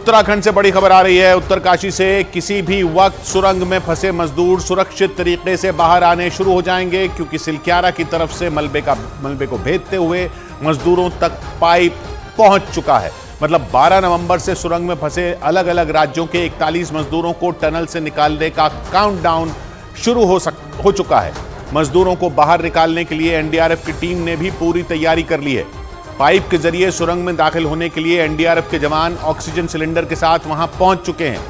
उत्तराखंड से बड़ी खबर आ रही है। उत्तरकाशी से किसी भी वक्त सुरंग में फंसे मजदूर सुरक्षित तरीके से बाहर आने शुरू हो जाएंगे, क्योंकि सिलक्यारा की तरफ से मलबे को भेदते हुए मजदूरों तक पाइप पहुंच चुका है। मतलब 12 नवंबर से सुरंग में फंसे अलग अलग राज्यों के 41 मजदूरों को टनल से निकालने का काउंटडाउन शुरू हो चुका है। मजदूरों को बाहर निकालने के लिए एनडीआरएफ की टीम ने भी पूरी तैयारी कर ली है। पाइप के जरिए सुरंग में दाखिल होने के लिए एनडीआरएफ के जवान ऑक्सीजन सिलेंडर के साथ वहां पहुंच चुके हैं।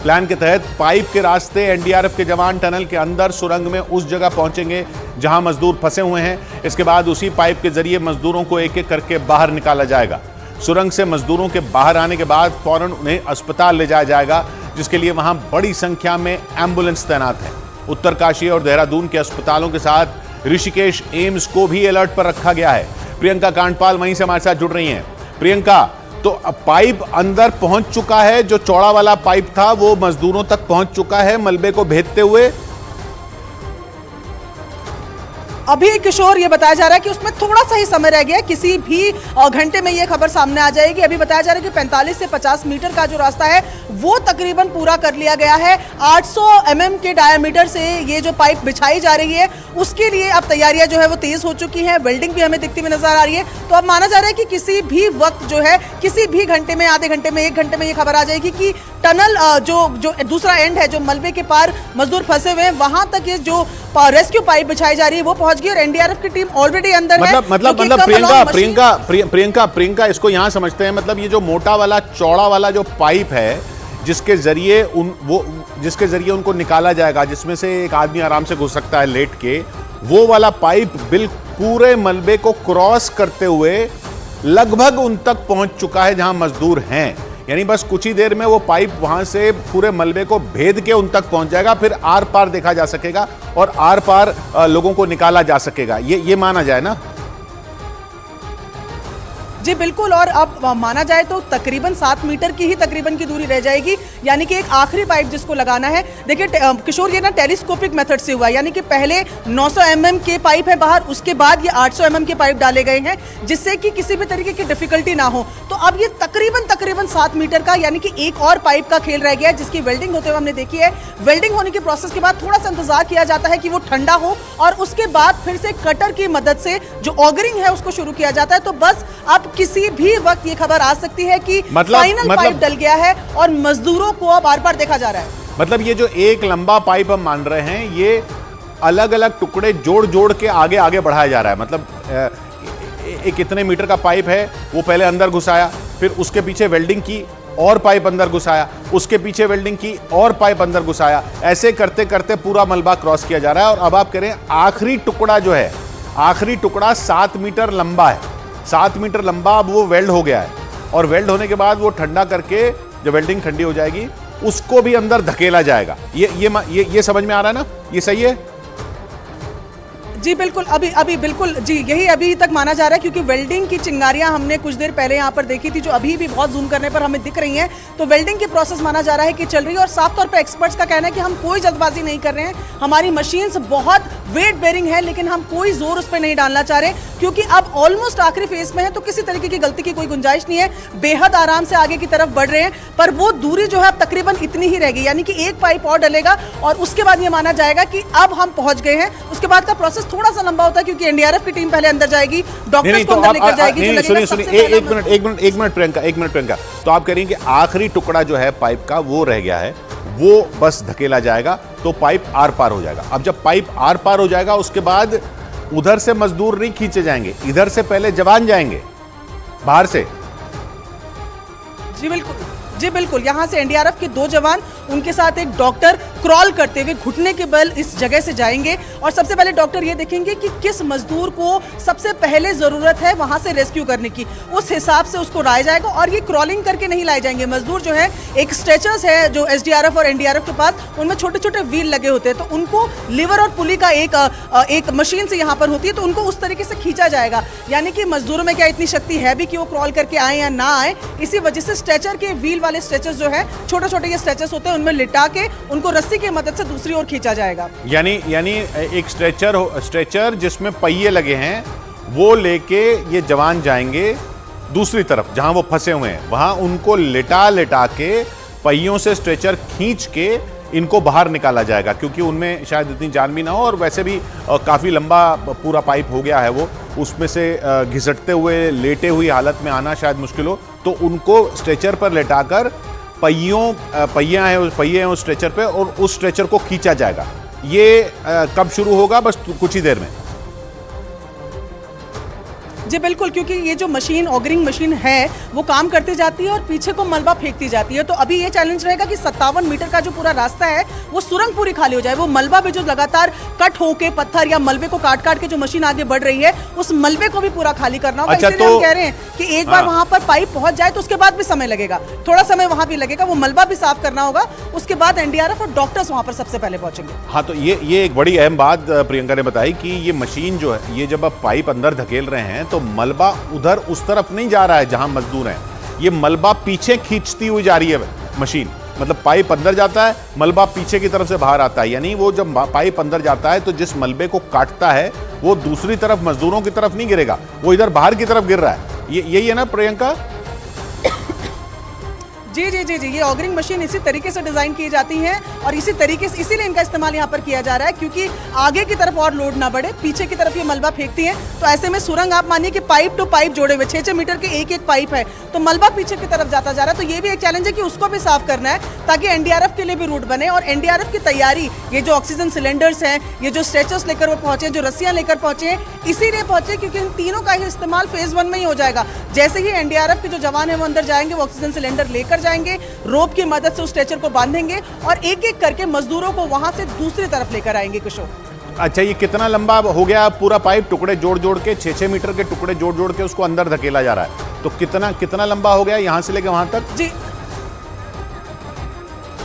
प्लान के तहत पाइप के रास्ते एनडीआरएफ के जवान टनल के अंदर सुरंग में उस जगह पहुंचेंगे जहां मजदूर फंसे हुए हैं। इसके बाद उसी पाइप के जरिए मजदूरों को एक एक करके बाहर निकाला जाएगा। सुरंग से मजदूरों के बाहर आने के बाद फौरन उन्हें अस्पताल ले जाया जाएगा, जिसके लिए वहां बड़ी संख्या में एम्बुलेंस तैनात है। उत्तरकाशी और देहरादून के अस्पतालों के साथ ऋषिकेश एम्स को भी अलर्ट पर रखा गया है। प्रियंका कांडपाल वहीं से हमारे साथ जुड़ रही हैं। प्रियंका, तो पाइप अंदर पहुंच चुका है, जो चौड़ा वाला पाइप था वो मजदूरों तक पहुंच चुका है मलबे को भेदते हुए। अभी किशोर ये बताया जा रहा है कि उसमें थोड़ा सा ही समय रह गया, किसी भी घंटे में ये खबर सामने आ जाएगी। अभी बताया जा रहा है कि 45 से 50 मीटर का जो रास्ता है वो तकरीबन पूरा कर लिया गया है। 800 mm के डायमीटर से ये जो पाइप बिछाई जा रही है उसके लिए अब तैयारियां जो है वो तेज हो चुकी हैं। वेल्डिंग भी हमें दिखती हुई नजर आ रही है। तो अब माना जा रहा है कि किसी भी वक्त जो है, किसी भी घंटे में, आधे घंटे में, 1 घंटे में ये खबर आ जाएगी कि टनल जो दूसरा एंड है, जो मलबे के पार मजदूर फंसे हुए हैं, वहां तक ये जो रेस्क्यू पाइप बिछाई जा रही है वो पहुंच गई और एनडीआरएफ की टीम ऑलरेडी अंदर है। मतलब प्रियंका इसको यहां समझते हैं, मतलब ये जो मोटा वाला चौड़ा वाला जो पाइप है जिसके जरिए उनको निकाला जाएगा, जिसमें से एक आदमी आराम से घुस सकता है लेट के, वो वाला पाइप बिल्कुल पूरे मलबे को क्रॉस करते हुए लगभग उन तक पहुंच चुका है जहां मजदूर हैं। यानी बस कुछ ही देर में वो पाइप वहां से पूरे मलबे को भेद के उन तक पहुंच जाएगा, फिर आर पार देखा जा सकेगा और आर पार लोगों को निकाला जा सकेगा। ये माना जाए ना? जी बिल्कुल। और अब माना जाए तो तकरीबन 7 मीटर की ही तकरीबन की दूरी रह जाएगी, यानी कि एक आखिरी पाइप जिसको लगाना है। देखिए किशोर, ये ना टेलीस्कोपिक मेथड से हुआ है, यानी कि पहले 900 mm के पाइप है बाहर, उसके बाद ये 800 mm के पाइप डाले गए हैं, जिससे कि किसी भी तरीके की डिफिकल्टी ना हो। तो अब ये तकरीबन 7 मीटर का, यानी कि एक और पाइप का खेल रह गया है, जिसकी वेल्डिंग होते हुए हमने देखी है। वेल्डिंग होने के प्रोसेस के बाद थोड़ा सा इंतजार किया जाता है कि वो ठंडा हो और उसके बाद फिर से कटर की मदद से जो ऑगरिंग है उसको शुरू किया जाता है। तो बस अब किसी भी वक्त ये खबर आ सकती है कि फाइनल पाइप डल गया है और मजदूरों को अब आर पार देखा जा रहा है। मतलब ये जो एक लंबा पाइप हम मान रहे हैं, ये अलग अलग टुकड़े जोड़ के आगे बढ़ाया जा रहा है। मतलब एक इतने मीटर का पाइप है, वो पहले अंदर घुसाया, फिर उसके पीछे वेल्डिंग की और पाइप अंदर घुसाया, उसके पीछे वेल्डिंग की और पाइप अंदर घुसाया। ऐसे करते करते पूरा मलबा क्रॉस किया जा रहा है। और अब आप कह रहे हैं आखिरी टुकड़ा जो है, आखिरी टुकड़ा 7 मीटर लंबा है। 7 मीटर लंबा अब वो वेल्ड हो गया है, और वेल्ड होने के बाद वो ठंडा करके जब वेल्डिंग ठंडी हो जाएगी उसको भी अंदर धकेला जाएगा। ये समझ में आ रहा है ना? ये सही है? जी बिल्कुल। अभी बिल्कुल जी, यही अभी तक माना जा रहा है, क्योंकि वेल्डिंग की चिंगारियां हमने कुछ देर पहले यहाँ पर देखी थी, जो अभी भी बहुत जूम करने पर हमें दिख रही हैं। तो वेल्डिंग की प्रोसेस माना जा रहा है कि चल रही है, और साफ तौर पे एक्सपर्ट्स का कहना है कि हम कोई जल्दबाजी नहीं कर रहे हैं। हमारी मशीन्स बहुत वेट बेरिंग है, लेकिन हम कोई जोर उस पर नहीं डालना चाह रहे, क्योंकि अब ऑलमोस्ट आखिरी फेज में है, तो किसी तरीके की गलती की कोई गुंजाइश नहीं है। बेहद आराम से आगे की तरफ बढ़ रहे हैं, पर वो दूरी जो है अब तकरीबन इतनी ही रहेगी, यानी कि एक पाइप और डलेगा और उसके बाद ये माना जाएगा कि अब हम पहुंच गए हैं। उसके बाद का प्रोसेस थोड़ा सा लंबा होता है, क्योंकि एनडीआरएफ की टीम पहले अंदर जाएगी, डॉक्टर्स को अंदर लेकर जाएगी। एक मिनट प्रियंका, तो आप कह रही हैं कि आखिरी टुकड़ा जो है पाइप का वो रह गया है, वो बस धकेला जाएगा तो पाइप आर पार हो जाएगा। अब जब पाइप आर पार हो जाएगा उसके बाद उधर से मजदूर नहीं खींचे जाएंगे, इधर से पहले जवान जाएंगे बाहर से। जी बिल्कुल। यहाँ से एनडीआरएफ के 2 जवान, उनके साथ एक डॉक्टर क्रॉल करते हुए घुटने के बल इस जगह से जाएंगे, और सबसे पहले डॉक्टर ये देखेंगे कि किस मजदूर को सबसे पहले जरूरत है वहां से रेस्क्यू करने की, उस हिसाब से उसको लाया जाएगा। और ये क्रॉलिंग करके नहीं लाए जाएंगे मजदूर, जो है एक स्ट्रेचर्स है जो एसडीआरएफ और एनडीआरएफ के पास, उनमें छोटे छोटे व्हील लगे होते हैं, तो उनको लीवर और पुली का एक मशीन से यहाँ पर होती है, तो उनको उस तरीके से खींचा जाएगा। यानी कि मजदूरों में क्या इतनी शक्ति है भी कि वो क्रॉल करके आए या ना आए, इसी वजह से स्ट्रेचर के व्हील वाले स्ट्रेचर्स जो है, छोटे छोटे ये स्ट्रेचर्स होते हैं, उनमें लिटा के उनको रस्सी की मदद से दूसरी ओर खींचा जाएगा। यानी एक स्ट्रेचर जिसमें पहिए लगे हैं, वो लेके ये जवान जाएंगे दूसरी तरफ जहां वो फंसे हुए हैं वहां उनको लेटा लेटा के पहियों से स्ट्रेचर खींच के इनको बाहर निकाला जाएगा, क्योंकि उनमें शायद इतनी जान भी ना हो और वैसे भी काफ़ी लंबा पूरा पाइप हो गया है वो, उसमें से घिसटते हुए लेटे हुई हालत में आना शायद मुश्किल हो, तो उनको स्ट्रेचर पर लेटाकर पहिए हैं उस स्ट्रेचर पे और उस स्ट्रेचर को खींचा जाएगा। ये कब शुरू होगा? बस कुछ ही देर में। जी बिल्कुल, क्योंकि ये जो मशीन ऑगरिंग मशीन है वो काम करती जाती है और पीछे को मलबा फेंकती जाती है। तो अभी ये चैलेंज रहेगा कि 57 मीटर का जो पूरा रास्ता है वो सुरंग पूरी खाली हो जाए, वो मलबा भी जो लगातार कट होके पत्थर या मलबे को काट काट के जो मशीन आगे बढ़ रही है उस मलबे को भी पूरा खाली करना होगा। अच्छा, इसलिए हम कह रहे हैं कि एक बार वहां पर पाइप पहुंच जाए तो उसके बाद भी समय लगेगा, थोड़ा समय वहां भी लगेगा, वो मलबा भी साफ करना होगा, उसके बाद एनडीआरएफ और डॉक्टर्स वहां पर सबसे पहले पहुंचेंगे। हाँ, तो ये एक बड़ी अहम बात प्रियंका ने बताई कि ये मशीन जो है, ये जब आप पाइप अंदर धकेल रहे हैं तो मलबा उधर उस तरफ नहीं जा रहा है जहां मजदूर हैं, ये मलबा पीछे खींचती हुई जा रही है मशीन। मतलब पाइप अंदर जाता है, मलबा पीछे की तरफ से बाहर आता है, यानी वो जब पाइप अंदर जाता है तो जिस मलबे को काटता है वो दूसरी तरफ मजदूरों की तरफ नहीं गिरेगा, वो इधर बाहर की तरफ गिर रहा है। यही है ना प्रियंका? जी जी जी जी, ये ऑगरिंग मशीन इसी तरीके से डिजाइन की जाती हैं और इसी तरीके से इसीलिए इनका इस्तेमाल यहाँ पर किया जा रहा है, क्योंकि आगे की तरफ और लोड ना बढ़े, पीछे की तरफ ये मलबा फेंकती हैं। तो ऐसे में सुरंग आप मानिए कि पाइप टू पाइप जोड़े हुए 6-6 मीटर के एक पाइप है, तो मलबा पीछे की तरफ जाता जा रहा है। तो ये भी एक चैलेंज है कि उसको भी साफ करना है ताकि एनडीआरएफ के लिए भी रूट बने। और एनडीआरएफ की तैयारी, ये जो ऑक्सीजन सिलेंडर्स हैं, ये जो स्ट्रेचर्स लेकर वो पहुंचे, जो रस्सियां लेकर पहुंचे, इसीलिए पहुंचे क्योंकि इन तीनों का ही इस्तेमाल फेज 1 में ही हो जाएगा। जैसे ही एनडीआरएफ के जो जवान है वो अंदर जाएंगे, वो ऑक्सीजन सिलेंडर लेकर जाएंगे, रोप की मदद से उस स्ट्रेचर को बांधेंगे और एक एक करके मजदूरों को वहां से दूसरी तरफ लेकर आएंगे। किशोर, अच्छा, ये कितना लंबा हो गया पूरा पाइप? टुकड़े जोड़ जोड़ के 6-6 मीटर के टुकड़े जोड़ जोड़ के उसको अंदर धकेला जा रहा है, तो कितना लंबा हो गया यहां से लेकर वहां तक? जी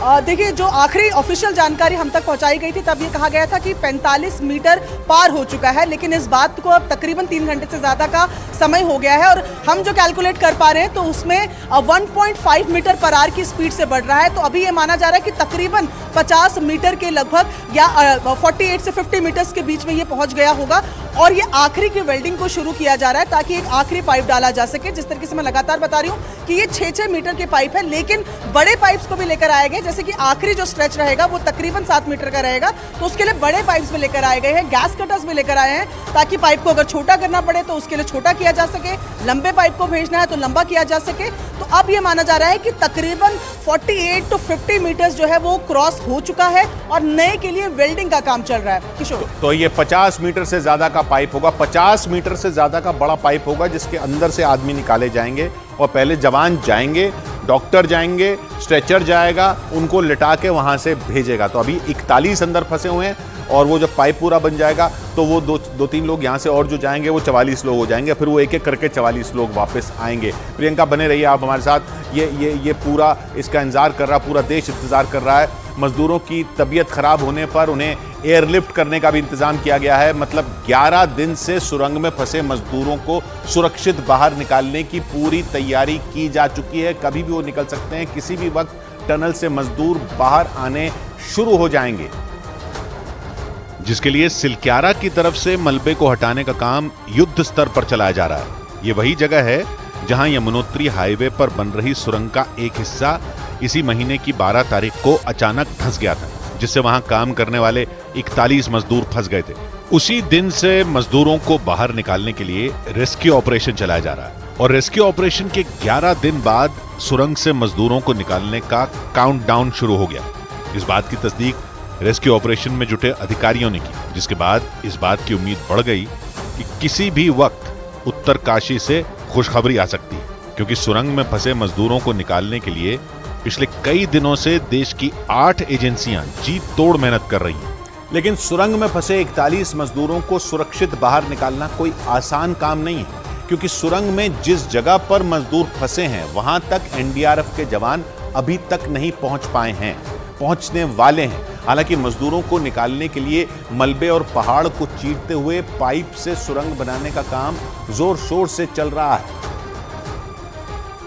देखिए, जो आखिरी ऑफिशियल जानकारी हम तक पहुंचाई गई थी तब ये कहा गया था कि 45 मीटर पार हो चुका है, लेकिन इस बात को अब तकरीबन 3 घंटे से ज़्यादा का समय हो गया है और हम जो कैलकुलेट कर पा रहे हैं तो उसमें 1.5 मीटर पर आवर की स्पीड से बढ़ रहा है। तो अभी ये माना जा रहा है कि तकरीबन 50 मीटर के लगभग या 48 से 50 मीटर्स के बीच में ये पहुंच गया होगा और ये आखिरी की वेल्डिंग को शुरू किया जा रहा है ताकि एक आखिरी पाइप डाला जा सके। जिस तरीके से मैं लगातार बता रही हूँ कि ये 6-6 मीटर के पाइप है, लेकिन बड़े पाइप्स को भी लेकर आए गए, जैसे कि आखिरी जो स्ट्रेच रहेगा वो तकरीबन 7 मीटर का रहेगा, तो उसके लिए बड़े पाइप्स भी लेकर आए गए हैं, गैस कटर्स भी लेकर आए हैं ताकि पाइप को अगर छोटा करना पड़े तो उसके लिए छोटा किया जा सके, लंबे पाइप को भेजना है तो लंबा किया जा सके। तो अब ये माना जा रहा है कि तकरीबन 48 to 50 मीटर्स जो है वो क्रॉस हो चुका है और नए के लिए वेल्डिंग का काम चल रहा है। किशोर, तो ये 50 मीटर से ज्यादा का पाइप होगा, 50 मीटर से ज्यादा का बड़ा पाइप होगा जिसके अंदर से आदमी निकाले जाएंगे और पहले जवान जाएंगे, डॉक्टर जाएंगे, स्ट्रेचर जाएगा, उनको लिटा के वहां से भेजेगा। तो अभी 41 अंदर फंसे हुए हैं और वो जब पाइप पूरा बन जाएगा तो वो दो तीन लोग यहाँ से और जो जाएंगे वो 44 लोग हो जाएंगे, फिर वो एक एक करके 44 लोग वापस आएंगे। प्रियंका, बने रहिए आप हमारे साथ। ये पूरा इसका इंतजार कर रहा, पूरा देश इंतजार कर रहा है। मजदूरों की तबीयत खराब होने पर उन्हें एयरलिफ्ट करने का भी इंतजाम किया गया है। मतलब 11 दिन से सुरंग में फंसे मजदूरों को सुरक्षित बाहर निकालने की पूरी तैयारी की जा चुकी है। कभी भी वो निकल सकते हैं, किसी भी वक्त टनल से मजदूर बाहर आने शुरू हो जाएंगे, जिसके लिए सिलक्यारा की तरफ से मलबे को हटाने का काम युद्ध स्तर पर चलाया जा रहा है। ये वही जगह है जहां यमुनोत्री हाईवे पर बन रही सुरंग का एक हिस्सा इसी महीने की 12 तारीख को अचानक धंस गया था, जिससे वहां काम करने वाले 41 मजदूर फंस गए थे। उसी दिन से मजदूरों को बाहर निकालने के लिए रेस्क्यू ऑपरेशन चलाया जा रहा है और रेस्क्यू ऑपरेशन के 11 दिन बाद सुरंग से मजदूरों को निकालने का काउंटडाउन शुरू हो गया। इस बात की तस्दीक रेस्क्यू ऑपरेशन में जुटे अधिकारियों ने की, जिसके बाद इस बात की उम्मीद बढ़ गई कि किसी भी वक्त उत्तरकाशी से खुशखबरी आ सकती है, क्योंकि सुरंग में फंसे मजदूरों को निकालने के लिए पिछले कई दिनों से देश की 8 एजेंसियां जी तोड़ मेहनत कर रही हैं। लेकिन सुरंग में फंसे 41 मजदूरों को सुरक्षित बाहर निकालना कोई आसान काम नहीं है, क्योंकि सुरंग में जिस जगह पर मजदूर फंसे हैं वहां तक एनडीआरएफ के जवान अभी तक नहीं पहुंच पाए हैं, पहुंचने वाले हैं। हालांकि मजदूरों को निकालने के लिए मलबे और पहाड़ को चीरते हुए पाइप से सुरंग बनाने का काम जोर शोर से चल रहा है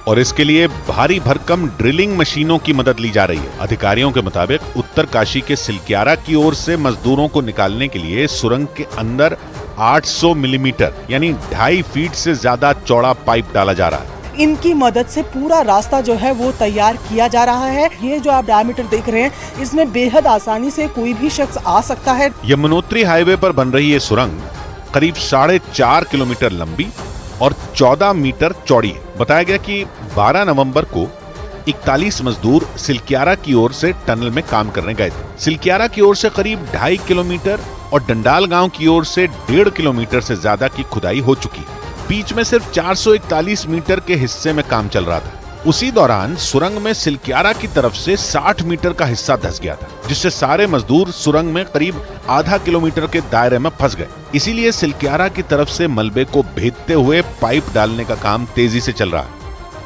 और इसके लिए भारी भरकम ड्रिलिंग मशीनों की मदद ली जा रही है। अधिकारियों के मुताबिक उत्तरकाशी के सिलक्यारा की ओर से मजदूरों को निकालने के लिए सुरंग के अंदर 800 मिलीमीटर यानी 2.5 फीट से ज्यादा चौड़ा पाइप डाला जा रहा है। इनकी मदद से पूरा रास्ता जो है वो तैयार किया जा रहा है। ये जो आप डायमीटर देख रहे हैं इसमें बेहद आसानी से कोई भी शख्स आ सकता है। यमुनोत्री हाईवे पर बन रही ये सुरंग करीब 4.5 किलोमीटर लंबी और 14 मीटर चौड़ी है। बताया गया कि 12 नवंबर को 41 मजदूर सिलक्यारा की ओर से टनल में काम करने गए थे। सिलक्यारा की ओर से करीब 2.5 किलोमीटर और डंडाल गांव की ओर से 1.5 किलोमीटर से ज्यादा की खुदाई हो चुकी है। बीच में सिर्फ 441 मीटर के हिस्से में काम चल रहा था। उसी दौरान सुरंग में सिलक्यारा की तरफ से 60 मीटर का हिस्सा धंस गया था, जिससे सारे मजदूर सुरंग में करीब आधा किलोमीटर के दायरे में फंस गए। इसीलिए सिलक्यारा की तरफ से मलबे को भेदते हुए पाइप डालने का काम तेजी से चल रहा है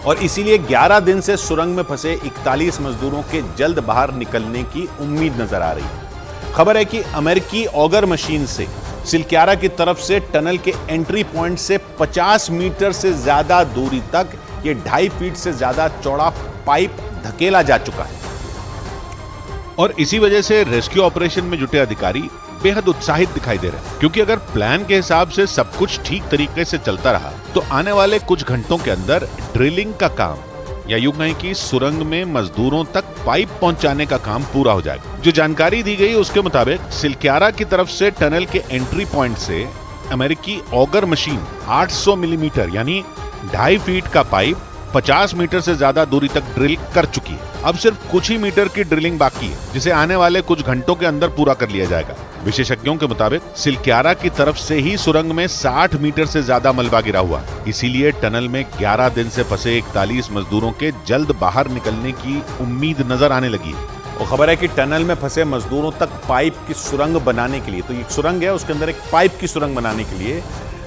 और इसीलिए 11 दिन से सुरंग में फंसे 41 मजदूरों के जल्द बाहर निकलने की उम्मीद नजर आ रही है। खबर है कि अमेरिकी ऑगर मशीन से सिलक्यारा की तरफ से टनल के एंट्री पॉइंट से 50 मीटर से ज्यादा दूरी तक ये 2.5 फीट से ज्यादा चौड़ा पाइप धकेला जा चुका है और इसी वजह से रेस्क्यू ऑपरेशन में जुटे अधिकारी बेहद उत्साहित दिखाई दे रहे हैं, क्योंकि अगर प्लान के हिसाब से सब कुछ ठीक तरीके से चलता रहा तो आने वाले कुछ घंटों के अंदर ड्रिलिंग का काम या यूं कहें कि सुरंग में मजदूरों तक पाइप पहुंचाने का काम पूरा हो जाएगा। जो जानकारी दी गई उसके मुताबिक सिलक्यारा की तरफ से टनल के एंट्री पॉइंट से अमेरिकी ऑगर मशीन 800 मिलीमीटर यानी 2.5 फीट का पाइप 50 मीटर से ज्यादा दूरी तक ड्रिल कर चुकी है। अब सिर्फ कुछ ही मीटर की ड्रिलिंग बाकी है, जिसे आने वाले कुछ घंटों के अंदर पूरा कर लिया जाएगा। विशेषज्ञों के मुताबिक सिलक्यारा की तरफ से ही सुरंग में 60 मीटर से ज्यादा मलबा गिरा हुआ, इसीलिए टनल में 11 दिन से फंसे 41 मजदूरों के जल्द बाहर निकलने की उम्मीद नजर आने लगी है। और खबर है कि टनल में फंसे मजदूरों तक पाइप की सुरंग बनाने के लिए, तो ये सुरंग है उसके अंदर एक पाइप की सुरंग बनाने के लिए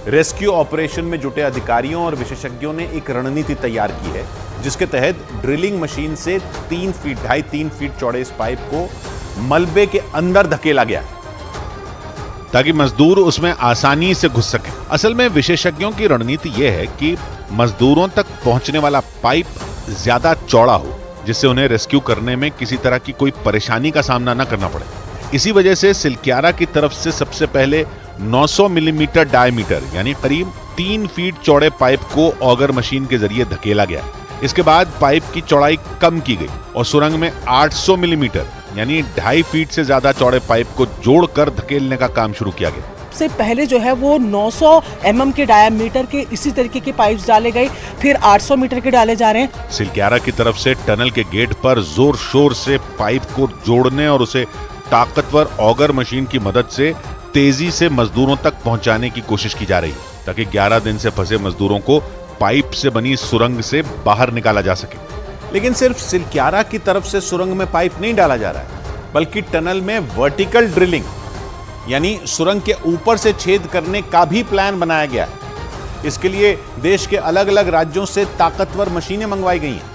रेस्क्यू ऑपरेशन में जुटे अधिकारियों और विशेषज्ञों ने एक रणनीति तैयार की है, जिसके तहत ड्रिलिंग मशीन से 2.5-3 फीट चौड़े इस पाइप को मलबे के अंदर धकेला गया ताकि मजदूर उसमें आसानी से घुस सकें। असल में विशेषज्ञों की रणनीति यह है कि मजदूरों तक पहुंचने वाला पाइप ज्यादा चौड़ा हो, जिससे उन्हें रेस्क्यू करने में किसी तरह की कोई परेशानी का सामना न करना पड़े। इसी वजह से सिलक्यारा की तरफ से सबसे पहले 900 मिलीमीटर डायमीटर यानी करीब 3 फीट चौड़े पाइप को ऑगर मशीन के जरिए धकेला गया। इसके बाद पाइप की चौड़ाई कम की गई और सुरंग में 800 मिलीमीटर यानी 2.5 फीट से ज्यादा चौड़े पाइप को जोड़कर धकेलने का काम शुरू किया गया। से पहले जो है वो 900 mm के डायमीटर के इसी तरीके के पाइप्स डाले गए, फिर 800 मीटर के डाले जा रहे हैं। सिलक्यारा की तरफ से टनल के गेट पर जोर शोर से पाइप को जोड़ने और उसे ताकतवर ऑगर मशीन की मदद से तेजी से मजदूरों तक पहुंचाने की कोशिश की जा रही है, ताकि 11 दिन से फंसे मजदूरों को पाइप से बनी सुरंग से बाहर निकाला जा सके। लेकिन सिर्फ सिलक्यारा की तरफ से सुरंग में पाइप नहीं डाला जा रहा है, बल्कि टनल में वर्टिकल ड्रिलिंग यानी सुरंग के ऊपर से छेद करने का भी प्लान बनाया गया है। इसके लिए देश के अलग अलग राज्यों से ताकतवर मशीनें मंगवाई गई हैं,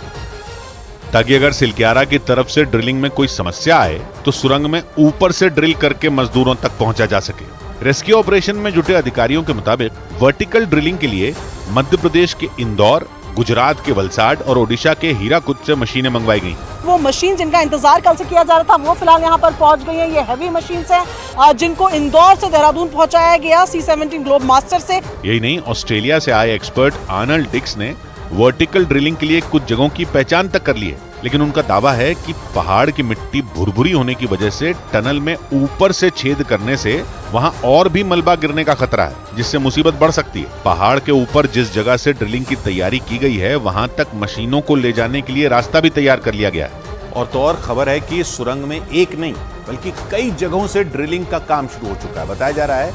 ताकि अगर सिलक्यारा की तरफ से ड्रिलिंग में कोई समस्या आए तो सुरंग में ऊपर से ड्रिल करके मजदूरों तक पहुंचा जा सके। रेस्क्यू ऑपरेशन में जुटे अधिकारियों के मुताबिक वर्टिकल ड्रिलिंग के लिए मध्य प्रदेश के इंदौर, गुजरात के वलसाड और ओडिशा के हीराकुद से मशीनें मंगवाई गई। वो मशीन जिनका इंतजार कल से किया जा रहा था वो फिलहाल यहाँ पर पहुंच गई हैं। ये हैवी मशीन्स हैं जिनको इंदौर से देहरादून पहुंचाया गया C-17 ग्लोब मास्टर से। यही नहीं, ऑस्ट्रेलिया से आए एक्सपर्ट आर्नल्ड डिक्स ने वर्टिकल ड्रिलिंग के लिए कुछ जगहों की पहचान तक कर ली है, लेकिन उनका दावा है कि पहाड़ की मिट्टी भुरभुरी होने की वजह से टनल में ऊपर से छेद करने से वहां और भी मलबा गिरने का खतरा है, जिससे मुसीबत बढ़ सकती है। पहाड़ के ऊपर जिस जगह से ड्रिलिंग की तैयारी की गई है वहां तक मशीनों को ले जाने के लिए रास्ता भी तैयार कर लिया गया है। और तो और खबर है कि सुरंग में एक नहीं बल्कि कई जगहों से ड्रिलिंग का काम शुरू हो चुका है। बताया जा रहा है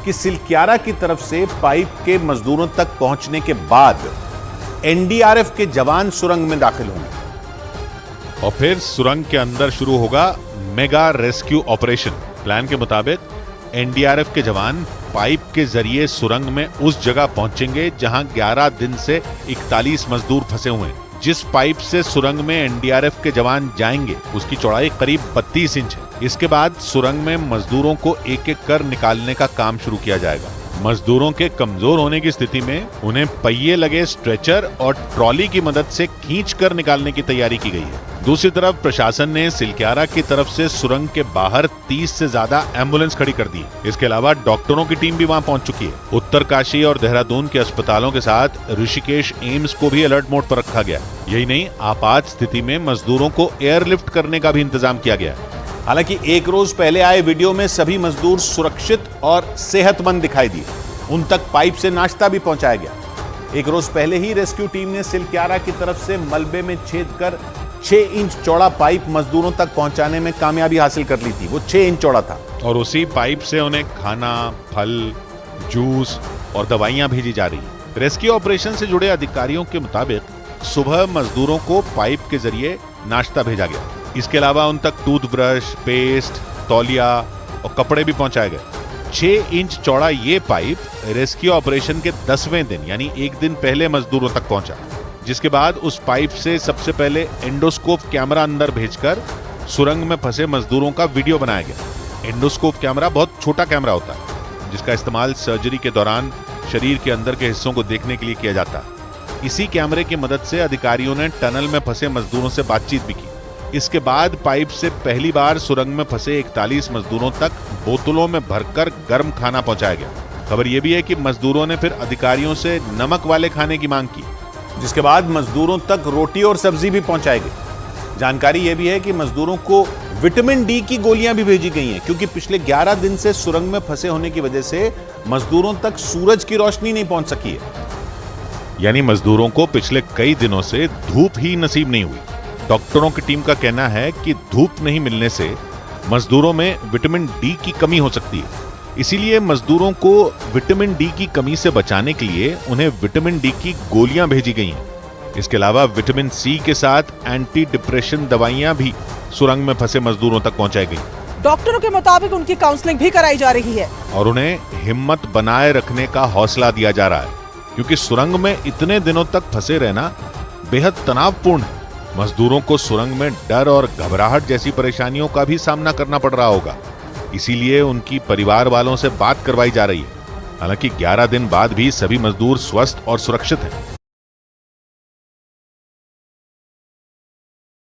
कि सिलक्यारा की तरफ से पाइप के मजदूरों तक पहुंचने के बाद NDRF के जवान सुरंग में दाखिल होंगे और फिर सुरंग के अंदर शुरू होगा मेगा रेस्क्यू ऑपरेशन। प्लान के मुताबिक NDRF के जवान पाइप के जरिए सुरंग में उस जगह पहुंचेंगे जहां 11 दिन से 41 मजदूर फंसे हुए हैं। जिस पाइप से सुरंग में NDRF के जवान जाएंगे उसकी चौड़ाई करीब 32 इंच है। इसके बाद सुरंग में मजदूरों को एक एक कर निकालने का काम शुरू किया जाएगा। मजदूरों के कमजोर होने की स्थिति में उन्हें पहिए लगे स्ट्रेचर और ट्रॉली की मदद से खींचकर निकालने की तैयारी की गई है। दूसरी तरफ प्रशासन ने सिलक्यारा की तरफ से सुरंग के बाहर 30 से ज्यादा एम्बुलेंस खड़ी कर दी। इसके अलावा डॉक्टरों की टीम भी वहां पहुंच चुकी है। उत्तरकाशी और देहरादून के अस्पतालों के साथ ऋषिकेश एम्स को भी अलर्ट मोड पर रखा गया। यही नहीं, आपात स्थिति में मजदूरों को एयरलिफ्ट करने का भी इंतजाम किया गया। हालांकि एक रोज पहले आए वीडियो में सभी मजदूर सुरक्षित और सेहतमंद दिखाई दिए। उन तक पाइप से नाश्ता भी पहुंचाया गया। एक रोज पहले ही रेस्क्यू टीम ने सिलक्यारा की तरफ से मलबे में छेद कर 6 इंच चौड़ा पाइप मजदूरों तक पहुंचाने में कामयाबी हासिल कर ली थी। वो 6 इंच चौड़ा था और उसी पाइप से उन्हें खाना, फल, जूस और दवाइयां भेजी जा रही। रेस्क्यू ऑपरेशन से जुड़े अधिकारियों के मुताबिक सुबह मजदूरों को पाइप के जरिए नाश्ता भेजा गया। इसके अलावा उन तक टूथब्रश, पेस्ट, तौलिया और कपड़े भी पहुंचाए गए। 6 इंच चौड़ा ये पाइप रेस्क्यू ऑपरेशन के 10वें दिन यानी एक दिन पहले मजदूरों तक पहुंचा, जिसके बाद उस पाइप से सबसे पहले एंडोस्कोप कैमरा अंदर भेजकर सुरंग में फंसे मजदूरों का वीडियो बनाया गया। एंडोस्कोप कैमरा बहुत छोटा कैमरा होता है जिसका इस्तेमाल सर्जरी के दौरान शरीर के अंदर के हिस्सों को देखने के लिए किया जाता है। इसी कैमरे की मदद से अधिकारियों ने टनल में फंसे मजदूरों से बातचीत भी की। इसके बाद पाइप से पहली बार सुरंग में फंसे 41 मजदूरों तक बोतलों में भरकर गर्म खाना पहुंचाया गया। खबर यह भी है कि मजदूरों ने फिर अधिकारियों से नमक वाले खाने की मांग की, जिसके बाद मजदूरों तक रोटी और सब्जी भी पहुंचाई गई। जानकारी यह भी है कि मजदूरों को विटामिन डी की गोलियां भी भेजी गई हैं, क्योंकि पिछले 11 दिन से सुरंग में फंसे होने की वजह से मजदूरों तक सूरज की रोशनी नहीं पहुंच सकी है। यानी मजदूरों को पिछले कई दिनों से धूप ही नसीब नहीं हुई। डॉक्टरों की टीम का कहना है कि धूप नहीं मिलने से मजदूरों में विटामिन डी की कमी हो सकती है। इसीलिए मजदूरों को विटामिन डी की कमी से बचाने के लिए उन्हें विटामिन डी की गोलियां भेजी गई हैं। इसके अलावा विटामिन सी के साथ एंटी डिप्रेशन दवाइयां भी सुरंग में फंसे मजदूरों तक पहुंचाई गई। डॉक्टरों के मुताबिक उनकी काउंसलिंग भी कराई जा रही है और उन्हें हिम्मत बनाए रखने का हौसला दिया जा रहा है, क्योंकि सुरंग में इतने दिनों तक फंसे रहना बेहद तनावपूर्ण है। मजदूरों को सुरंग में डर और घबराहट जैसी परेशानियों का भी सामना करना पड़ रहा होगा। इसीलिए उनकी परिवार वालों से बात करवाई जा रही है। हालांकि 11 दिन बाद भी सभी मजदूर स्वस्थ और सुरक्षित हैं।